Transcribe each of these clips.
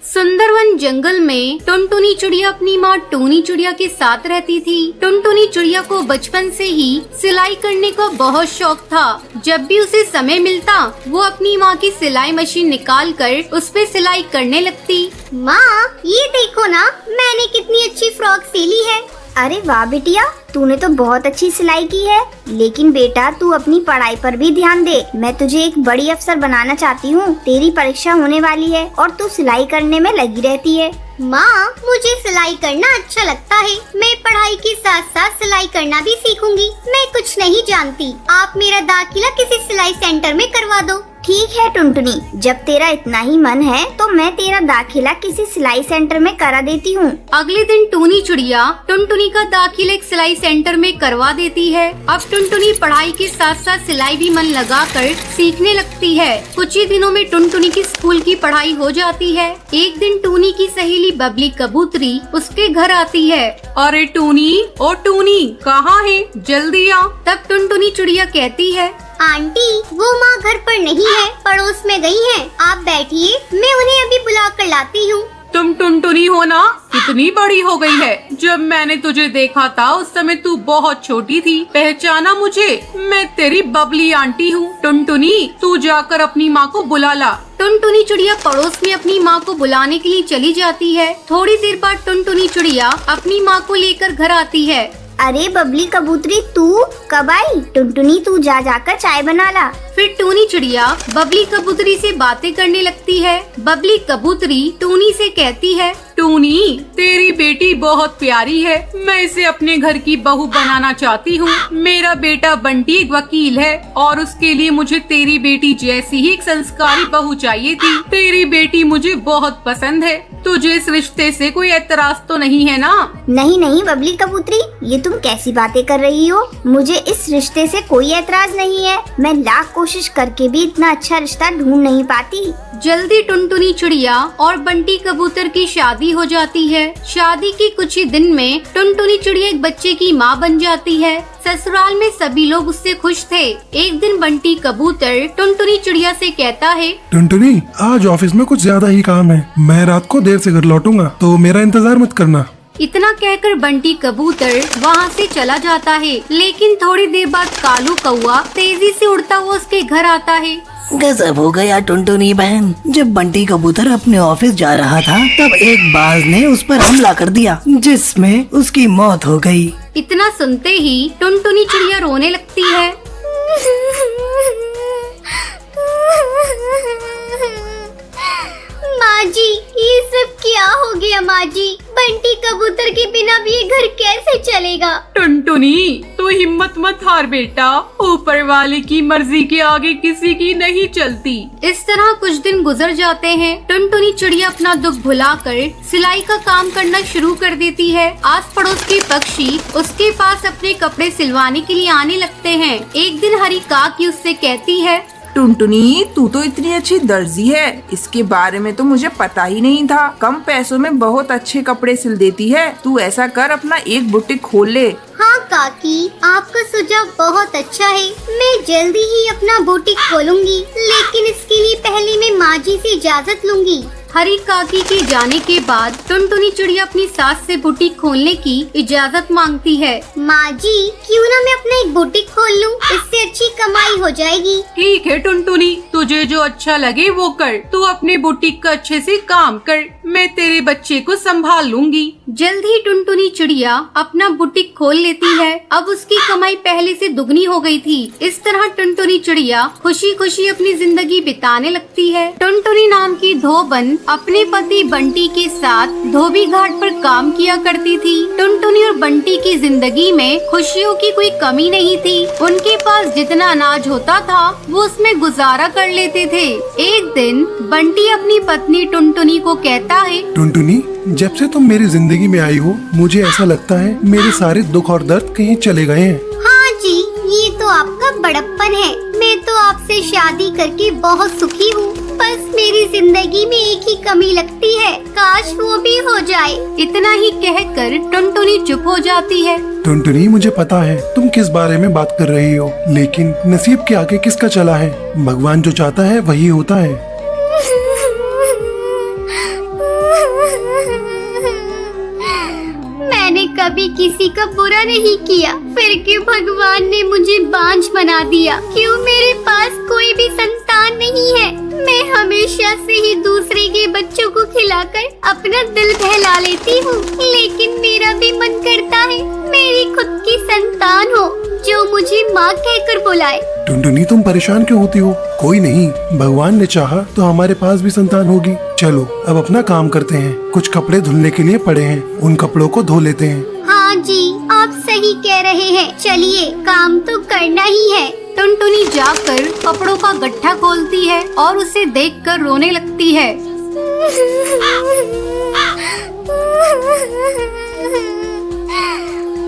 सुंदरवन जंगल में टुनटुनी चिड़िया अपनी माँ टूनी चिड़िया के साथ रहती थी। टुनटुनी चिड़िया को बचपन से ही सिलाई करने का बहुत शौक था। जब भी उसे समय मिलता वो अपनी माँ की सिलाई मशीन निकाल कर उस पे सिलाई करने लगती। माँ, ये देखो ना, मैंने कितनी अच्छी फ्रॉक सिली है। अरे वाह बिटिया, तूने तो बहुत अच्छी सिलाई की है। लेकिन बेटा, तू अपनी पढ़ाई पर भी ध्यान दे। मैं तुझे एक बड़ी अफसर बनाना चाहती हूँ। तेरी परीक्षा होने वाली है और तू सिलाई करने में लगी रहती है। माँ, मुझे सिलाई करना अच्छा लगता है। मैं पढ़ाई के साथ साथ सिलाई करना भी सीखूंगी। मैं कुछ नहीं जानती। आप मेरा दाखिला किसी सिलाई सेंटर में करवा दो। ठीक है टुनटुनी, जब तेरा इतना ही मन है तो मैं तेरा दाखिला किसी सिलाई सेंटर में करा देती हूँ। अगले दिन टूनी चिड़िया टुनटुनी का दाखिला एक सिलाई सेंटर में करवा देती है। अब टुनटुनी पढ़ाई के साथ साथ सिलाई भी मन लगाकर सीखने लगती है। कुछ ही दिनों में टुनटुनी की स्कूल की पढ़ाई हो जाती है। एक दिन टूनी की सहेली बबली कबूतरी उसके घर आती है। अरे टूनी, ओ टूनी, कहाँ है? जल्दी आ। तब टुनटुनी चिड़िया कहती है, आंटी, वो माँ घर पर नहीं है, पड़ोस में गई है। आप बैठिए, मैं उन्हें अभी बुला कर लाती हूँ। तुम टुनटुनी हो ना? कितनी बड़ी हो गई है। जब मैंने तुझे देखा था उस समय तू बहुत छोटी थी। पहचाना मुझे? मैं तेरी बबली आंटी हूँ। टुनटुनी, तू जाकर अपनी माँ को बुला ला। टुनटुनी चिड़िया पड़ोस में अपनी माँ को बुलाने के लिए चली जाती है। थोड़ी देर बाद टुनटुनी चिड़िया अपनी माँ को लेकर घर आती है। अरे बबली कबूतरी, तू कब आई? टुनटुनी, तू जाकर चाय बना ला। फिर टूनी चिड़िया बबली कबूतरी से बातें करने लगती है। बबली कबूतरी टूनी से कहती है, टूनी, तेरी बेटी बहुत प्यारी है। मैं इसे अपने घर की बहू बनाना चाहती हूँ। मेरा बेटा बंटी एक वकील है और उसके लिए मुझे तेरी बेटी जैसी ही एक संस्कारी बहू चाहिए थी। तेरी बेटी मुझे बहुत पसंद है। तुझे इस रिश्ते से कोई एतराज तो नहीं है ना? नहीं नहीं बबली कबूतरी, ये तुम कैसी बातें कर रही हो? मुझे इस रिश्ते से कोई एतराज नहीं है। मैं लाख कोशिश करके भी इतना अच्छा रिश्ता ढूंढ नहीं पाती। जल्दी टुनटुनी चिड़िया और बंटी कबूतर की शादी हो जाती है। शादी के कुछ ही दिन में टुनटुनी चिड़िया एक बच्चे की माँ बन जाती है। ससुराल में सभी लोग उससे खुश थे। एक दिन बंटी कबूतर टुनटुनी चिड़िया से कहता है, टुनटुनी, आज ऑफिस में कुछ ज्यादा ही काम है। मैं रात को देर से घर लौटूंगा, तो मेरा इंतजार मत करना। इतना कहकर बंटी कबूतर वहाँ से चला जाता है। लेकिन थोड़ी देर बाद कालू कौआ तेजी से उड़ता हुआ उसके घर आता है। गजब हो गया टुनटुनी बहन। जब बंटी कबूतर अपने ऑफिस जा रहा था तब एक बाज ने उस पर हमला कर दिया, जिसमें उसकी मौत हो गई। इतना सुनते ही टुनटुनी चिड़िया रोने लगती है। माँ जी, ये सब क्या हो गया? माँ जी, बंटी कबूतर के बिना भी ये घर कैसे चलेगा? टुनटुनी, तू हिम्मत मत हार बेटा। ऊपर वाले की मर्जी के आगे किसी की नहीं चलती। इस तरह कुछ दिन गुजर जाते हैं। टुनटुनी चिड़िया अपना दुख भुलाकर सिलाई का काम करना शुरू कर देती है। आस पड़ोस के पक्षी उसके पास अपने कपड़े सिलवाने के लिए आने लगते हैं। एक दिन हरी काकी उससे कहती है, टुनटुनी, तू तो इतनी अच्छी दर्जी है, इसके बारे में तो मुझे पता ही नहीं था। कम पैसों में बहुत अच्छे कपड़े सिल देती है। तू ऐसा कर, अपना एक बुटीक खोल ले। हाँ काकी, आपका सुझाव बहुत अच्छा है। मैं जल्दी ही अपना बुटीक खोलूंगी, लेकिन इसके लिए पहले मैं माँ जी से इजाजत लूंगी। हरी काकी के जाने के बाद टुनटुनी चिड़िया अपनी सास से बुटीक खोलने की इजाजत मांगती है। माँ जी, क्यों ना मैं अपना एक बुटीक खोल लूं? इससे अच्छी कमाई हो जाएगी। ठीक है टुनटुनी, तुझे जो अच्छा लगे वो कर। तू अपने बुटीक का अच्छे से काम कर, मैं तेरे बच्चे को संभाल लूंगी। जल्द ही टुनटुनी चिड़िया अपना बुटीक खोल लेती है। अब उसकी कमाई पहले से दुगनी हो गई थी। इस तरह टुनटुनी चिड़िया खुशी खुशी अपनी जिंदगी बिताने लगती है। टुनटुनी नाम की धोबन अपने पति बंटी के साथ धोबी घाट पर काम किया करती थी। टुनटुनी और बंटी की जिंदगी में खुशियों की कोई कमी नहीं थी। उनके पास जितना अनाज होता था वो उसमें गुजारा कर लेते थे। एक दिन बंटी अपनी पत्नी टुनटुनी को कहता है, टुनटुनी, जब से तुम मेरी जिंदगी में आई हो मुझे ऐसा लगता है मेरे सारे दुख और दर्द कहीं चले गए हैं। हाँ जी, ये तो आपका बड़प्पन है। मैं तो आपसे शादी करके बहुत सुखी हूँ, पर बस मेरी जिंदगी में एक ही कमी लगती है, काश वो भी हो जाए। इतना ही कहकर टुनटुनी चुप हो जाती है। टुनटुनी, मुझे पता है तुम किस बारे में बात कर रही हो, लेकिन नसीब के आगे किसका चला है। भगवान जो चाहता है वही होता है। मैंने कभी किसी का बुरा नहीं किया, फिर क्यों भगवान ने मुझे बांझ बना दिया? क्यों मेरे पास कोई भी संतान नहीं है? मैं हमेशा से ही दूसरे के बच्चों को खिलाकर अपना दिल बहला लेती हूँ, लेकिन मेरा भी मन करता है मेरी खुद की संतान हो जो मुझे माँ कहकर बुलाए। टुनटुनी, तुम परेशान क्यों होती हो? कोई नहीं, भगवान ने चाहा तो हमारे पास भी संतान होगी। चलो अब अपना काम करते हैं। कुछ कपड़े धुलने के लिए पड़े हैं, उन कपड़ों को धो लेते हैं। हाँ जी, आप सही कह रहे हैं। चलिए, काम तो करना ही है। टुनटुनी जाकर कपड़ों का गट्ठा खोलती है और उसे देखकर रोने लगती है।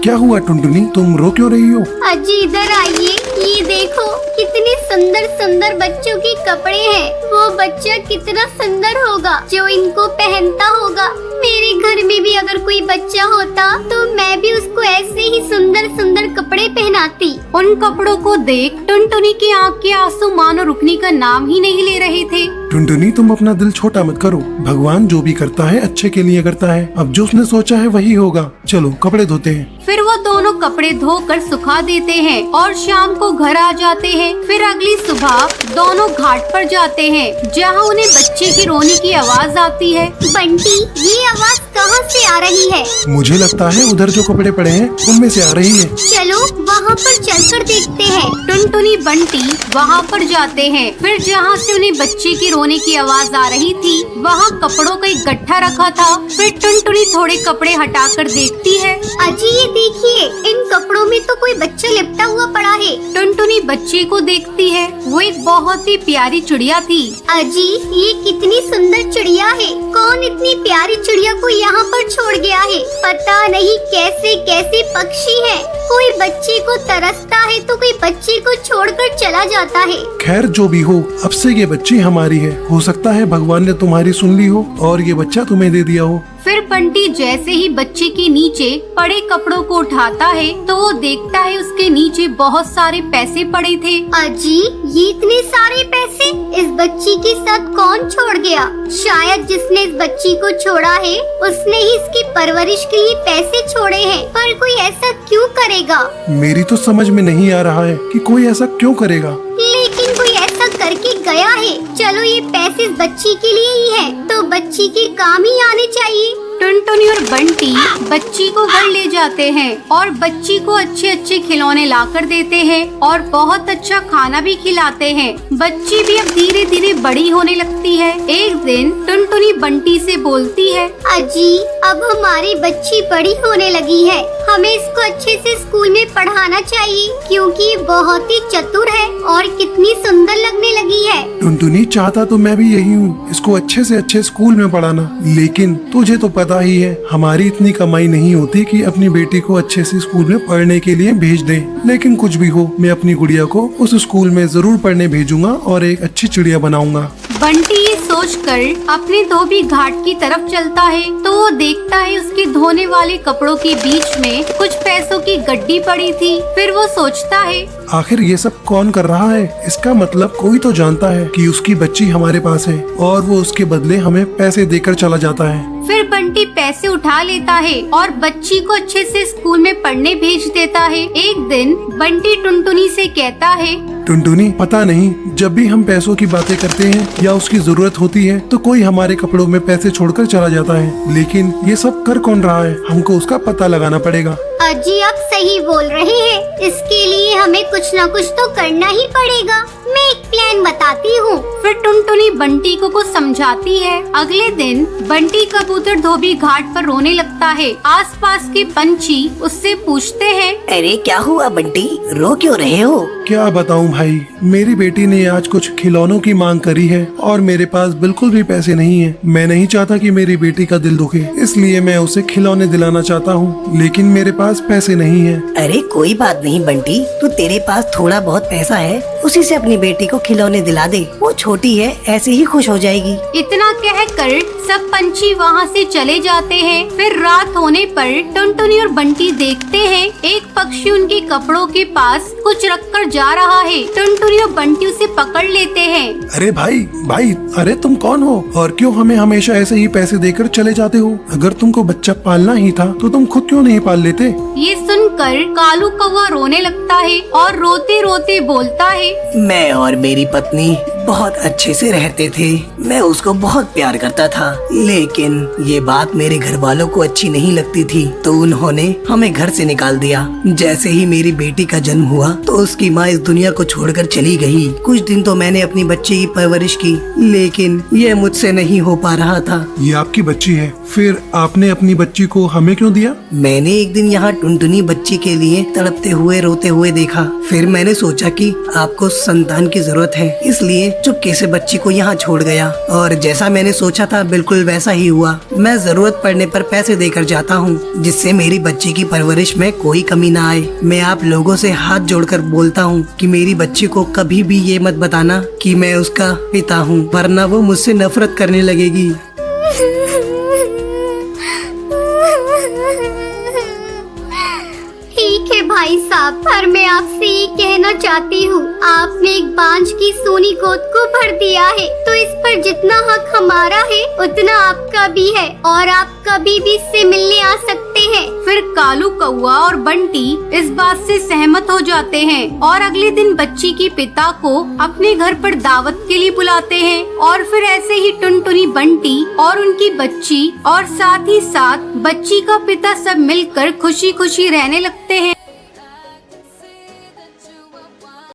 क्या हुआ टुनटुनी, तुम रो क्यों रही हो? अजी इधर आइए, ये देखो कितने सुंदर सुंदर बच्चों के कपड़े हैं। वो बच्चा कितना सुंदर होगा जो इनको पहनता होगा। मेरे घर में भी अगर कोई बच्चा होता तो मैं भी उसको ऐसे ही सुंदर सुंदर कपड़े पहनाती। उन कपड़ों को देख टुनटुनी की आँख के आंसू मानो रुकने का नाम ही नहीं ले रहे थे। टुनटुनी, तुम अपना दिल छोटा मत करो। भगवान जो भी करता है अच्छे के लिए करता है। अब जो उसने सोचा है वही होगा। चलो कपड़े धोते हैं। फिर वो दोनों कपड़े धोकर सुखा देते हैं और शाम को घर आ जाते हैं। फिर अगली सुबह दोनों घाट पर जाते हैं, जहाँ उन्हें बच्चे की रोने की आवाज आती है। बंटी, ये आवाज कहाँ से आ रही है? मुझे लगता है उधर जो कपड़े पड़े हैं उनमें से आ रही है। चलो वहाँ पर चलकर देखते हैं। टुनटुनी बंटी वहाँ पर जाते हैं। फिर जहाँ से उन्हें बच्चे की रोने की आवाज आ रही थी, वहाँ कपड़ों का एक गट्ठा रखा था। फिर टुनटुनी थोड़े कपड़े हटाकर देखती है। अजी ये देखिए, इन कपड़ों में तो कोई बच्चा लिपटा हुआ पड़ा है। टुनटुनी बच्चे को देखती है। वो एक बहुत ही प्यारी चिड़िया थी। अजी ये कितनी सुंदर चिड़िया है। कौन इतनी प्यारी चिड़िया को यहाँ पर छोड़ गया है? पता नहीं कैसे कैसे पक्षी हैं। कोई बच्चे को तरसता है तो कोई बच्चे को छोड़कर चला जाता है। खैर जो भी हो, अब से ये बच्ची हमारी है। हो सकता है भगवान ने तुम्हारी सुन ली हो और ये बच्चा तुम्हें दे दिया हो। फिर बंटी जैसे ही बच्चे के नीचे पड़े कपड़ों को उठाता है तो वो देखता है उसके नीचे बहुत सारे पैसे पड़े थे। अजी ये इतने सारे पैसे इस बच्ची के साथ कौन छोड़ गया? शायद जिसने इस बच्ची को छोड़ा है उसने ही इसकी परवरिश के लिए पैसे छोड़े हैं। पर कोई ऐसा क्यों करेगा? मेरी तो समझ में नहीं आ रहा है कि कोई ऐसा क्यों करेगा। लेकिन कोई ऐसा करके गया है। चलो ये पैसे इस बच्ची के लिए ही है, तो बच्ची के काम ही आने चाहिए। टुनटुनी और बंटी बच्ची को घर ले जाते हैं और बच्ची को अच्छे अच्छे खिलौने लाकर देते हैं और बहुत अच्छा खाना भी खिलाते हैं। बच्ची भी अब धीरे धीरे बड़ी होने लगती है। एक दिन टुनटुनी बंटी से बोलती है, अजी अब हमारी बच्ची बड़ी होने लगी है, हमें इसको अच्छे से स्कूल में पढ़ाना चाहिए क्योंकि ये बहुत ही चतुर है और कितनी सुंदर लगने लगी है। टुनटुनी, चाहता तो मैं भी यही हूँ, इसको अच्छे से अच्छे स्कूल में पढ़ाना। लेकिन तुझे तो पता ही है हमारी इतनी कमाई नहीं होती कि अपनी बेटी को अच्छे से स्कूल में पढ़ने के लिए भेज दें। लेकिन कुछ भी हो, मैं अपनी गुड़िया को उस स्कूल में जरूर पढ़ने भेजूंगा और एक अच्छी चिड़िया बनाऊंगा। बंटी ये सोचकर अपने धोबी घाट की तरफ चलता है तो वो देखता है उसके धोने वाले कपड़ों के बीच में कुछ पैसों की गड्डी पड़ी थी। फिर वो सोचता है, आखिर ये सब कौन कर रहा है? इसका मतलब कोई तो जानता है कि उसकी बच्ची हमारे पास है और वो उसके बदले हमें पैसे देकर चला जाता है। फिर बंटी पैसे उठा लेता है और बच्ची को अच्छे से स्कूल में पढ़ने भेज देता है। एक दिन बंटी टुनटुनी से कहता है, टुनटुनी, पता नहीं जब भी हम पैसों की बातें करते हैं या उसकी जरूरत होती है तो कोई हमारे कपड़ों में पैसे छोड़कर चला जाता है। लेकिन ये सब कर कौन रहा है? हमको उसका पता लगाना पड़ेगा। अजी आप सही बोल रहे हैं, इसके लिए हमें कुछ न कुछ तो करना ही पड़ेगा। मैं एक प्लान बताती हूँ। फिर टुनटुनी बंटी को कुछ समझाती है। अगले दिन बंटी कबूतर धोबी घाट पर रोने लगता है। आसपास के पंछी उससे पूछते हैं, अरे क्या हुआ बंटी, रो क्यों रहे हो? क्या बताऊं भाई, मेरी बेटी ने आज कुछ खिलौनों की मांग करी है और मेरे पास बिल्कुल भी पैसे नहीं है। मैं नहीं चाहता कि मेरी बेटी का दिल दुखे, इसलिए मैं उसे खिलौने दिलाना चाहता हूँ, लेकिन मेरे पास पैसे नहीं है। अरे कोई बात नहीं बंटी, तू तेरे पास थोड़ा बहुत पैसा है, उसी से अपनी बेटी को खिलौने दिला दे। वो छोटी है, ऐसे ही खुश हो जाएगी। इतना कहकर सब पंछी वहाँ से चले जाते हैं। फिर रात होने पर टुनटुनी और बंटी देखते हैं एक पक्षी उनके कपड़ों के पास कुछ रखकर जा रहा है। टुनटुनी और बंटी उसे पकड़ लेते हैं। अरे भाई भाई, अरे तुम कौन हो और क्यों हमें हमेशा ऐसे ही पैसे देकर चले जाते हो? अगर तुमको बच्चा पालना ही था तो तुम खुद क्यों नहीं पाल लेते? ये सुनकर कालू कौवा रोने लगता है और रोते रोते बोलता है, मैं और मेरी पत्नी बहुत अच्छे से रहते थे। मैं उसको बहुत प्यार करता था, लेकिन ये बात मेरे घर वालों को अच्छी नहीं लगती थी, तो उन्होंने हमें घर से निकाल दिया। जैसे ही मेरी बेटी का जन्म हुआ तो उसकी माँ इस दुनिया को छोड़कर चली गई। कुछ दिन तो मैंने अपनी बच्ची की परवरिश की, लेकिन ये मुझसे नहीं हो पा रहा था। ये आपकी बच्ची है, फिर आपने अपनी बच्ची को हमें क्यों दिया? मैंने एक दिन यहाँ टुनटुनी बच्ची के लिए तड़पते हुए रोते हुए देखा। फिर मैंने सोचा कि आपको संतान की जरूरत है, इसलिए चुपके से बच्ची को यहाँ छोड़ गया। और जैसा मैंने सोचा था बिल्कुल वैसा ही हुआ। मैं जरूरत पड़ने पर पैसे देकर जाता हूँ, जिससे मेरी बच्ची की परवरिश में कोई कमी ना आए। मैं आप लोगों से हाथ जोड़कर बोलता हूँ कि मेरी बच्ची को कभी भी ये मत बताना कि मैं उसका पिता हूँ, वरना वो मुझसे नफरत करने लगेगी। ठीक है भाई साहब, पर मैं आपसे ये कहना चाहती हूँ, आपने एक बांझ की सोनी गोद को भर दिया है, तो इस पर जितना हक हमारा है उतना आपका भी है, और आप कभी भी इससे मिलने आ सकते हैं। फिर कालू कौवा और बंटी इस बात से सहमत हो जाते हैं और अगले दिन बच्ची के पिता को अपने घर पर दावत के लिए बुलाते हैं। और फिर ऐसे ही टुनटुनी, बंटी और उनकी बच्ची और साथ ही साथ बच्ची का पिता सब मिलकर खुशी खुशी रहने लगते हैं।